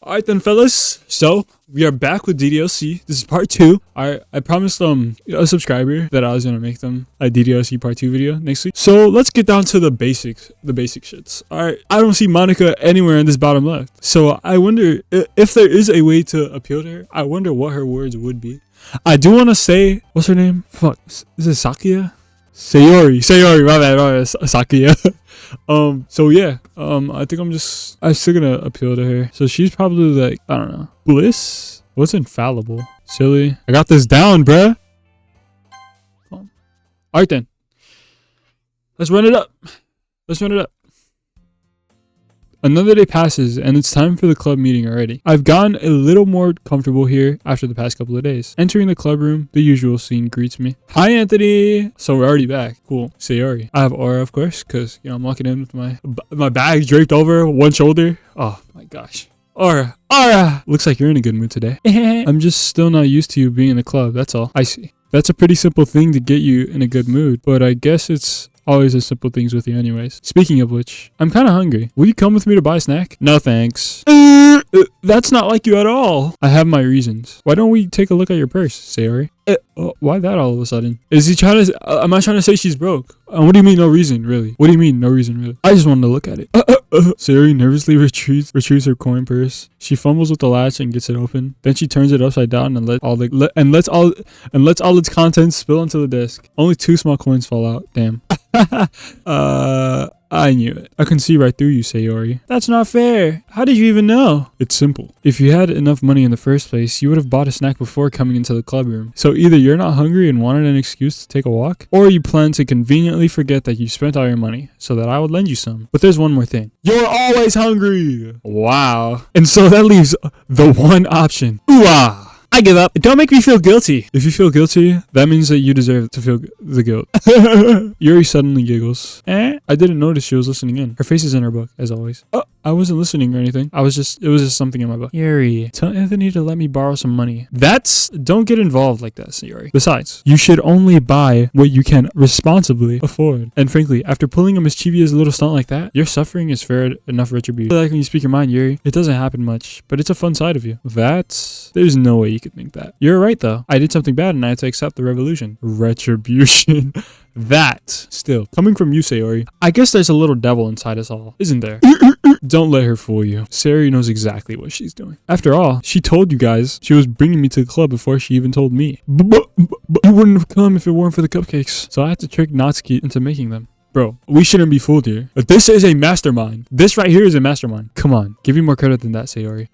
All right then, fellas. So we are back with DDLC. This is part 2. I promised a subscriber that I was gonna make them a DDLC part 2 video next week. So let's get down to the basics, shits. All right. I don't see Monica anywhere in this bottom left. So I wonder if there is a way to appeal to her. I wonder what her words would be. I do want to say, what's her name? Fuck, is it Sakia? Sayori, my bad, Sakia. So yeah, I think I'm still gonna appeal to her. So she's probably like, I don't know, Bliss? What's infallible? Silly. I got this down, bruh. Alright then. Let's run it up. Another day passes, and it's time for the club meeting already. I've gotten a little more comfortable here after the past couple of days. Entering the club room, the usual scene greets me. Hi, Anthony! So we're already back. Cool. Sayori. I have Aura, of course, because, you know, I'm walking in with my bag draped over one shoulder. Oh, my gosh. Aura! Looks like you're in a good mood today. I'm just still not used to you being in the club, that's all. I see. That's a pretty simple thing to get you in a good mood, but I guess it's always the simple things with you anyways. Speaking of which, I'm kind of hungry. Will you come with me to buy a snack? No thanks. That's not like you at all. I have my reasons. Why don't we take a look at your purse, Sayori? Why that all of a sudden? Is he trying to... am I trying to say she's broke? What do you mean no reason, really? What do you mean no reason, really? I just wanted to look at it. Sayori nervously retrieves her coin purse. She fumbles with the latch and gets it open. Then she turns it upside down and lets all its contents spill onto the desk. Only 2 small coins fall out. Damn. I knew it. I can see right through you, Sayori. That's not fair. How did you even know? It's simple. If you had enough money in the first place, you would have bought a snack before coming into the club room. So either you're not hungry and wanted an excuse to take a walk, or you plan to conveniently forget that you spent all your money so that I would lend you some. But there's one more thing. You're always hungry. Wow. And so that leaves the one option. Ooh-ah. I give up. Don't make me feel guilty. If you feel guilty, that means that you deserve to feel the guilt. Yuri suddenly giggles. I didn't notice she was listening in. Her face is in her book, as always. I wasn't listening or anything. It was just something in my book. Yuri, tell Anthony to let me borrow some money. Don't get involved like that, Yuri. Besides, you should only buy what you can responsibly afford. And frankly, after pulling a mischievous little stunt like that, your suffering is fair enough retribution. Like when you speak your mind, Yuri, it doesn't happen much, but it's a fun side of you. There's no way you could think that. You're right though. I did something bad and I had to accept the revolution. Retribution. That, still, coming from you, Sayori, I guess there's a little devil inside us all, isn't there? Don't let her fool you. Sayori knows exactly what she's doing. After all, she told you guys she was bringing me to the club before she even told me. But you wouldn't have come if it weren't for the cupcakes. So I had to trick Natsuki into making them. Bro, we shouldn't be fooled here. This is a mastermind. This right here is a mastermind. Come on, give me more credit than that, Sayori.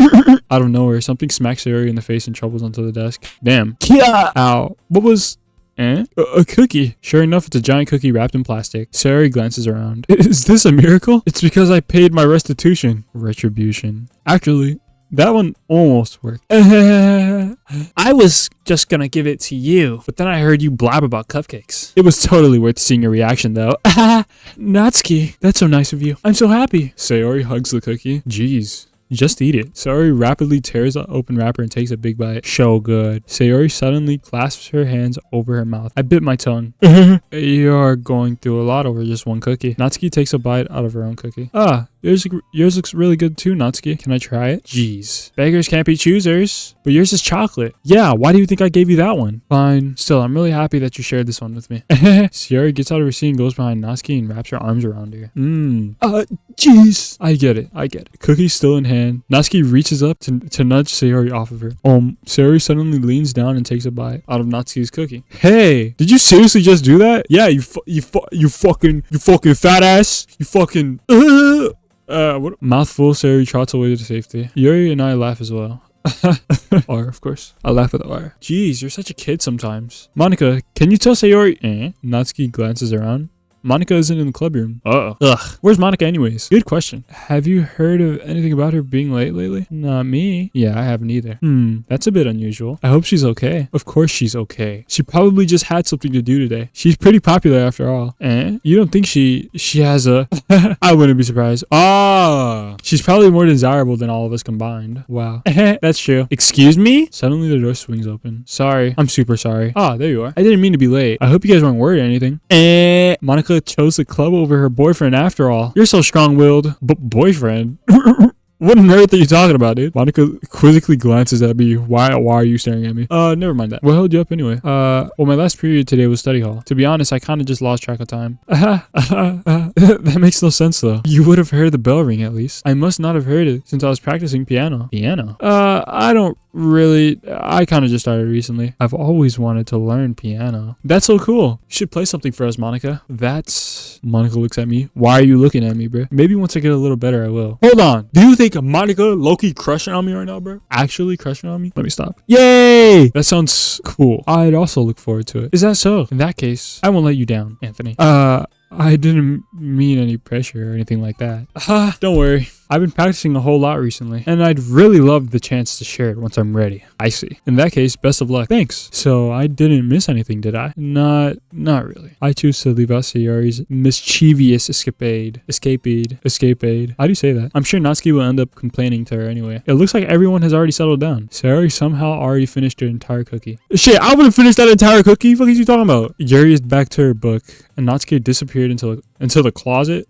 Out of nowhere, something smacks Sayori in the face and troubles onto the desk. Damn. Yeah. Ow. What was... A cookie. Sure enough, it's a giant cookie wrapped in plastic. Sayori glances around. Is this a miracle? It's because I paid my restitution. Retribution. Actually, that one almost worked. I was just gonna give it to you, but then I heard you blab about cupcakes. It was totally worth seeing your reaction, though. Natsuki, that's so nice of you. I'm so happy. Sayori hugs the cookie. Jeez. Just eat it. Sayori rapidly tears the open wrapper and takes a big bite. So good. Sayori suddenly clasps her hands over her mouth. I bit my tongue. You're going through a lot over just one cookie. Natsuki takes a bite out of her own cookie. Yours looks really good too, Natsuki. Can I try it? Jeez. Beggars can't be choosers. But yours is chocolate. Yeah, why do you think I gave you that one? Fine. Still, I'm really happy that you shared this one with me. Sayori gets out of her seat and goes behind Natsuki and wraps her arms around her. Jeez. I get it. Cookie's still in hand. Natsuki reaches up to nudge Sayori off of her. Sayori suddenly leans down and takes a bite out of Natsuki's cookie. Hey, did you seriously just do that? Yeah, you fucking fat ass. You fucking what? Mouthful. Sayori trots away to safety. Yuri and I laugh as well. R, of course. I laugh with R. Jeez, you're such a kid sometimes. Monica, can you tell Sayori? Natsuki glances around. Monica isn't in the club room. Ugh. Where's Monica anyways? Good question. Have you heard of anything about her being late lately? Not me. Yeah, I haven't either. That's a bit unusual. I hope she's okay. Of course she's okay. She probably just had something to do today. She's pretty popular after all. You don't think she has a... I wouldn't be surprised. She's probably more desirable than all of us combined. Wow. That's true. Excuse me? Suddenly the door swings open. Sorry. I'm super sorry. There you are. I didn't mean to be late. I hope you guys weren't worried or anything. Monica chose the club over her boyfriend after all. You're so strong-willed. Boyfriend? What on earth are you talking about, dude? Monica quizzically glances at me. Why are you staring at me? Never mind that. What held you up anyway? Well, my last period today was study hall. To be honest, I kind of just lost track of time. That makes no sense though. You would have heard the bell ring at least. I must not have heard it since I was practicing piano. Piano? I don't really. I kind of just started recently. I've always wanted to learn piano. That's so cool. You should play something for us, Monica. Monica looks at me. Why are you looking at me, bro? Maybe once I get a little better, I will. Hold on. Do you think Monica low-key crushing on me right now, bro? Actually crushing on me? Let me stop. Yay! That sounds cool. I'd also look forward to it. Is that so? In that case, I won't let you down, Anthony. I didn't mean any pressure or anything like that. Don't worry. I've been practicing a whole lot recently, and I'd really love the chance to share it once I'm ready. I see. In that case, best of luck. Thanks. So I didn't miss anything, did I? Not really. I choose to leave out Sayori's mischievous escapade. How do you say that? I'm sure Natsuki will end up complaining to her anyway. It looks like everyone has already settled down. Sayori somehow already finished her entire cookie. Shit, I wouldn't finish that entire cookie. What are you talking about? Yuri is back to her book, and Natsuki disappeared into the closet.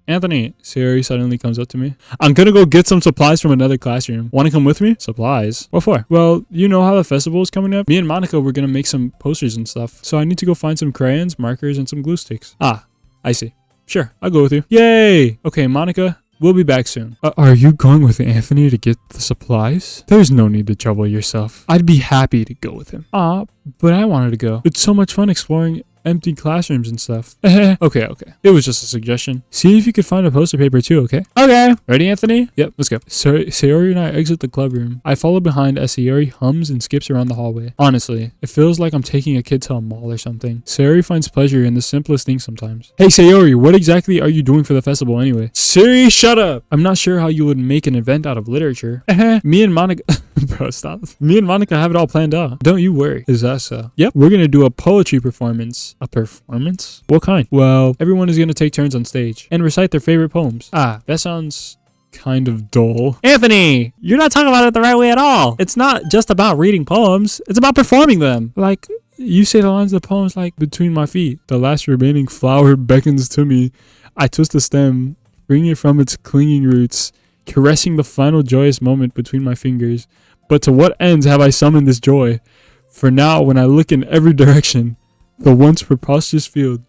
Anthony, Sayori suddenly comes up to me. I'm gonna go get some supplies from another classroom. Wanna come with me? Supplies? What for? Well, you know how the festival is coming up? Me and Monica were gonna make some posters and stuff. So I need to go find some crayons, markers, and some glue sticks. I see. Sure, I'll go with you. Yay! Okay, Monica, we'll be back soon. Are you going with Anthony to get the supplies? There's no need to trouble yourself. I'd be happy to go with him. But I wanted to go. It's so much fun exploring empty classrooms and stuff. Okay. It was just a suggestion. See if you could find a poster paper too, okay? Okay. Ready, Anthony? Yep, let's go. Sayori and I exit the club room. I follow behind as Sayori hums and skips around the hallway. Honestly, it feels like I'm taking a kid to a mall or something. Sayori finds pleasure in the simplest things sometimes. Hey, Sayori, what exactly are you doing for the festival anyway? Sayori, shut up! I'm not sure how you would make an event out of literature. Me and Monica... Bro, stop. Me and Monica have it all planned out. Don't you worry. Is that so? Yep. We're gonna do a poetry performance. A performance? What kind? Well, everyone is gonna take turns on stage and recite their favorite poems. That sounds kind of dull. Anthony, you're not talking about it the right way at all. It's not just about reading poems. It's about performing them. Like, you say the lines of the poems like, between my feet, the last remaining flower beckons to me. I twist the stem, freeing it from its clinging roots, caressing the final joyous moment between my fingers. But to what ends have I summoned this joy? For now, when I look in every direction, the once prosperous field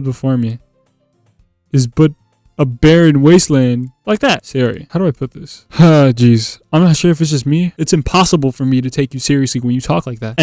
before me is but a barren wasteland. Like that. Sayori, how do I put this? Jeez. I'm not sure if it's just me. It's impossible for me to take you seriously when you talk like that.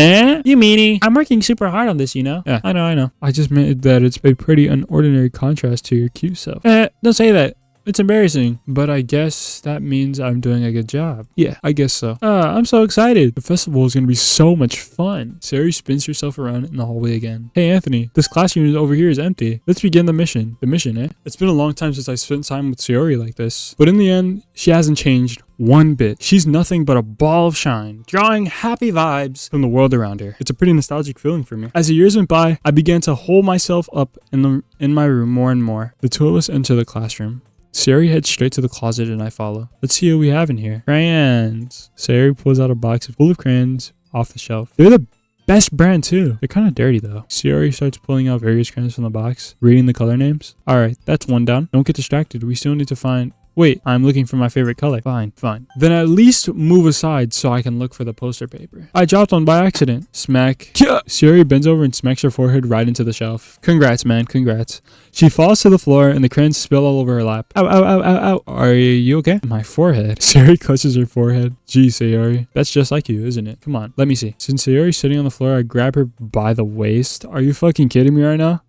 You meanie. I'm working super hard on this, you know? Yeah, I know. I just meant that it's a pretty unordinary contrast to your cute self. Don't say that. It's embarrassing, but I guess that means I'm doing a good job. Yeah, I guess so. I'm so excited. The festival is going to be so much fun. Sayori spins herself around in the hallway again. Hey, Anthony, this classroom over here is empty. Let's begin the mission. The mission, eh? It's been a long time since I spent time with Sayori like this. But in the end, she hasn't changed one bit. She's nothing but a ball of shine, drawing happy vibes from the world around her. It's a pretty nostalgic feeling for me. As the years went by, I began to hold myself up in my room more and more. The two of us enter the classroom. Sayori heads straight to the closet and I follow. Let's see what we have in here. Crayons. Sayori pulls out a box full of crayons off the shelf. They're the best brand too. They're kind of dirty though. Sayori starts pulling out various crayons from the box, reading the color names. Alright, that's one down. Don't get distracted. We still need to find... Wait, I'm looking for my favorite color. Fine. Then at least move aside so I can look for the poster paper. I dropped one by accident. Smack. Sayori bends over and smacks her forehead right into the shelf. Congrats, man. Congrats. She falls to the floor and the crayons spill all over her lap. Ow. Are you okay? My forehead. Sayori clutches her forehead. Gee, Sayori. That's just like you, isn't it? Come on, let me see. Since Sayori's sitting on the floor, I grab her by the waist. Are you fucking kidding me right now?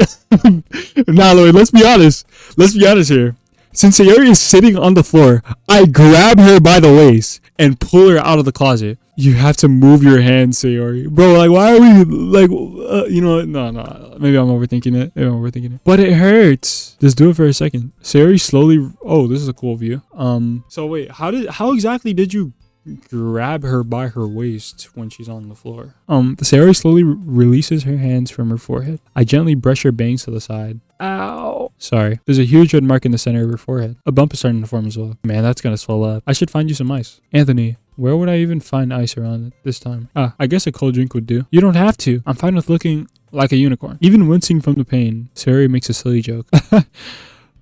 Nah, Lloyd, let's be honest. Let's be honest here. Since Sayori is sitting on the floor, I grab her by the waist and pull her out of the closet. You have to move your hands, Sayori. Bro, like, why are we, like, you know what? No. Maybe I'm overthinking it. But it hurts. Just do it for a second. Sayori slowly, oh, this is a cool view. So wait, how exactly did you grab her by her waist when she's on the floor? Sayori slowly releases her hands from her forehead. I gently brush her bangs to the side. Ow. Sorry. There's a huge red mark in the center of her forehead. A bump is starting to form as well. Man, that's gonna swell up. I should find you some ice. Anthony, where would I even find ice around this time? I guess a cold drink would do. You don't have to. I'm fine with looking like a unicorn. Even wincing from the pain, Sayori makes a silly joke.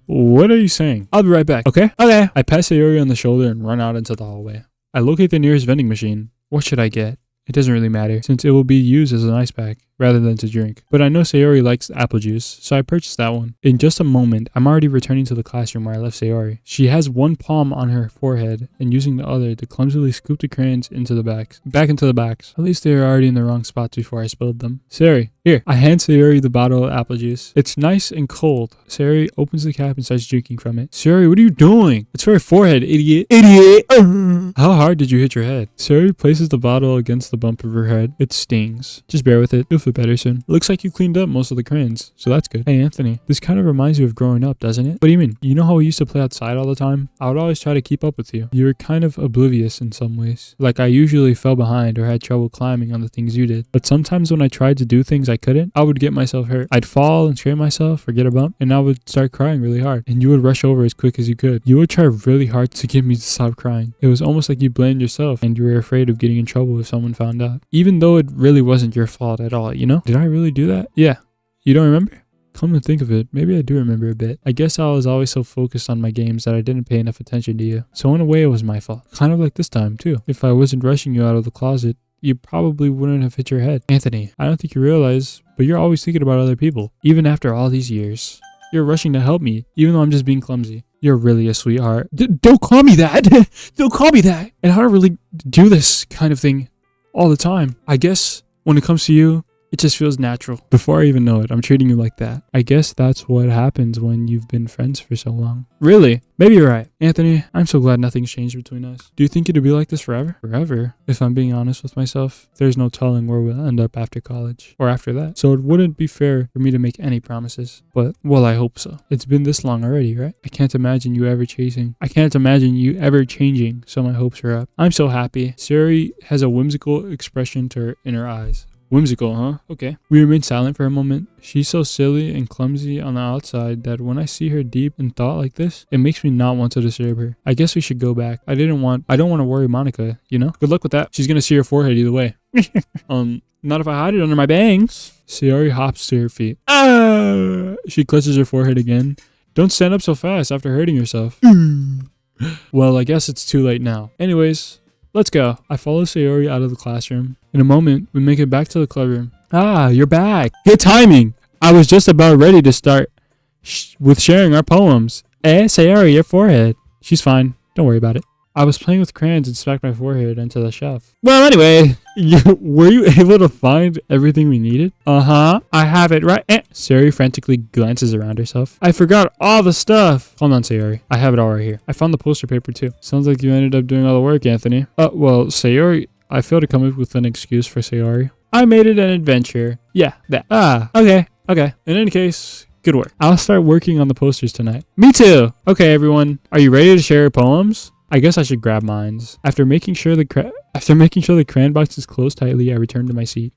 What are you saying? I'll be right back, okay? Okay. I pass Sayori on the shoulder and run out into the hallway. I locate the nearest vending machine. What should I get? It doesn't really matter, since it will be used as an ice pack rather than to drink. But I know Sayori likes apple juice, so I purchased that one. In just a moment, I'm already returning to the classroom where I left Sayori. She has one palm on her forehead and using the other to clumsily scoop the crayons back into the backs. At least they were already in the wrong spots before I spilled them. Sayori, here. I hand Sayori the bottle of apple juice. It's nice and cold. Sayori opens the cap and starts drinking from it. Sayori, what are you doing? It's for her forehead, idiot. Idiot! How hard did you hit your head? Sayori places the bottle against the bump of her head. It stings. Just bear with it. You'll feel better soon. It looks like you cleaned up most of the crayons, so that's good. Hey, Anthony, this kind of reminds you of growing up, doesn't it? What do you mean? You know how we used to play outside all the time? I would always try to keep up with you. You were kind of oblivious in some ways. Like I usually fell behind or had trouble climbing on the things you did. But sometimes when I tried to do things I couldn't, I would get myself hurt. I'd fall and scrape myself or get a bump, and I would start crying really hard. And you would rush over as quick as you could. You would try really hard to get me to stop crying. It was almost like you blamed yourself and you were afraid of getting in trouble if someone found out. Even though it really wasn't your fault at all, you know? Did I really do that? Yeah. You don't remember? Come to think of it, maybe I do remember a bit. I guess I was always so focused on my games that I didn't pay enough attention to you. So in a way it was my fault. Kind of like this time too. If I wasn't rushing you out of the closet, you probably wouldn't have hit your head. Anthony, I don't think you realize, but you're always thinking about other people. Even after all these years. You're rushing to help me, even though I'm just being clumsy. You're really a sweetheart. Don't call me that! Don't call me that! And I don't really do this kind of thing all the time. I guess when it comes to you, it just feels natural. Before I even know it, I'm treating you like that. I guess that's what happens when you've been friends for so long. Really? Maybe you're right. Anthony, I'm so glad nothing's changed between us. Do you think it'll be like this forever? Forever? If I'm being honest with myself, there's no telling where we'll end up after college. Or after that. So it wouldn't be fair for me to make any promises. But, well, I hope so. It's been this long already, right? I can't imagine you ever changing, so my hopes are up. I'm so happy. Sayori has a whimsical expression in her eyes. Whimsical, huh? Okay. We remain silent for a moment. She's so silly and clumsy on the outside that when I see her deep in thought like this, it makes me not want to disturb her. I guess we should go back. I don't want to worry Monica, you know? Good luck with that. She's gonna see her forehead either way. Not if I hide it under my bangs. Sayori hops to her feet. She clutches her forehead again. Don't stand up so fast after hurting yourself. Well, I guess it's too late now. Anyways, let's go. I follow Sayori out of the classroom. In a moment, we make it back to the clubroom. Ah, you're back. Good timing. I was just about ready to start with sharing our poems. Sayori, your forehead. She's fine. Don't worry about it. I was playing with crayons and smacked my forehead into the shelf. Well, anyway, were you able to find everything we needed? Uh-huh. I have it right. Sayori frantically glances around herself. I forgot all the stuff. Hold on, Sayori. I have it all right here. I found the poster paper too. Sounds like you ended up doing all the work, Anthony. Well, Sayori, I failed to come up with an excuse for Sayori. I made it an adventure. Yeah, that. Okay. In any case, good work. I'll start working on the posters tonight. Me too. Okay, everyone. Are you ready to share your poems? I guess I should grab mines. After making sure the crayon box is closed tightly, I return to my seat.